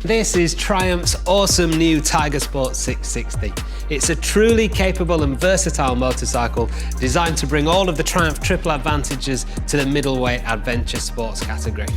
This is Triumph's awesome new Tiger Sport 660. It's a truly capable and versatile motorcycle designed to bring all of the Triumph triple advantages to the middleweight adventure sports category.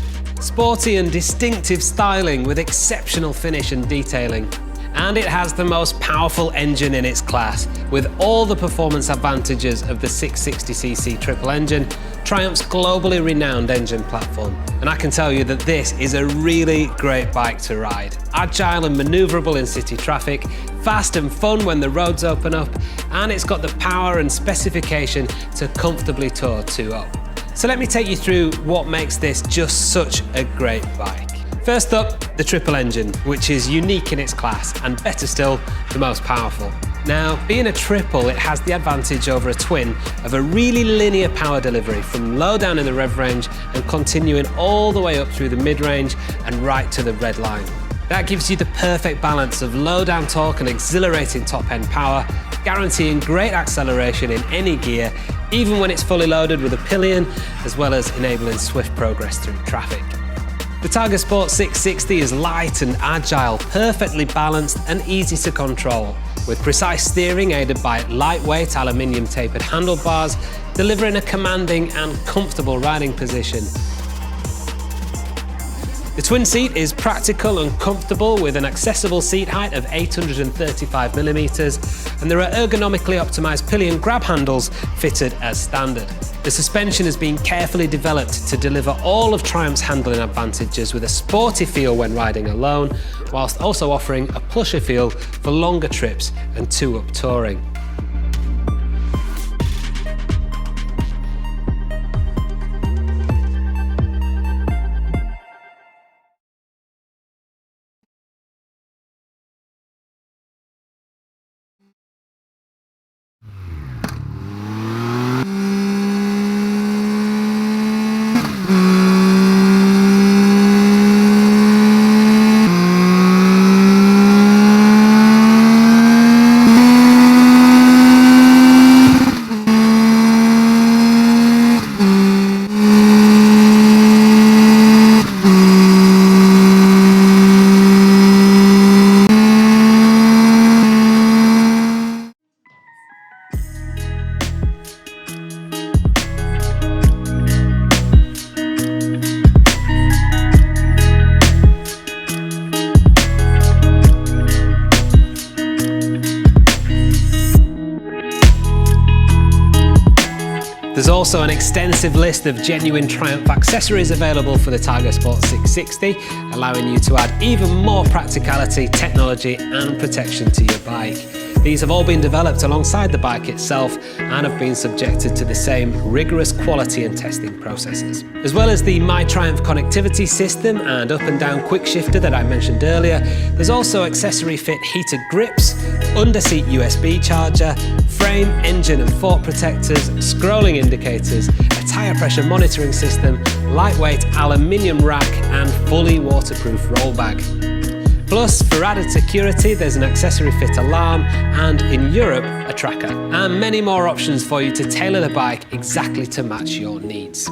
Sporty and distinctive styling with exceptional finish and detailing. And it has the most powerful engine in its class, with all the performance advantages of the 660cc triple engine, Triumph's globally renowned engine platform. And I can tell you that this is a really great bike to ride. Agile and manoeuvrable in city traffic, fast and fun when the roads open up, and it's got the power and specification to comfortably tour 2-up. So let me take you through what makes this just such a great bike. First up, the triple engine, which is unique in its class and better still, the most powerful. Now, being a triple, it has the advantage over a twin of a really linear power delivery from low down in the rev range and continuing all the way up through the mid-range and right to the red line. That gives you the perfect balance of low down torque and exhilarating top end power, guaranteeing great acceleration in any gear, even when it's fully loaded with a pillion, as well as enabling swift progress through traffic. The Tiger Sport 660 is light and agile, perfectly balanced and easy to control, with precise steering aided by lightweight aluminium tapered handlebars, delivering a commanding and comfortable riding position. The twin seat is practical and comfortable with an accessible seat height of 835mm, and there are ergonomically optimised pillion grab handles fitted as standard. The suspension has been carefully developed to deliver all of Triumph's handling advantages with a sporty feel when riding alone, whilst also offering a plusher feel for longer trips and 2-up touring. There's also an extensive list of genuine Triumph accessories available for the Tiger Sport 660, allowing you to add even more practicality, technology and protection to your bike. These have all been developed alongside the bike itself and have been subjected to the same rigorous quality and testing processes. As well as the My Triumph connectivity system and up and down quick shifter that I mentioned earlier, there's also accessory fit heated grips, under-seat USB charger, frame, engine and fork protectors, scrolling indicators, a tyre pressure monitoring system, lightweight aluminium rack and fully waterproof roll bag. Plus, for added security, there's an accessory fit alarm and, in Europe, a tracker. And many more options for you to tailor the bike exactly to match your needs.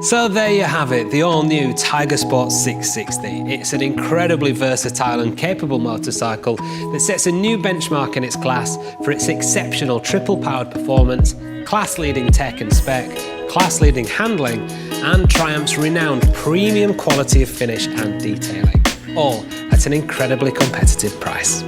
So there you have it, the all-new Tiger Sport 660. It's an incredibly versatile and capable motorcycle that sets a new benchmark in its class for its exceptional triple-powered performance, class-leading tech and spec, class-leading handling, and Triumph's renowned premium quality of finish and detailing, all at an incredibly competitive price.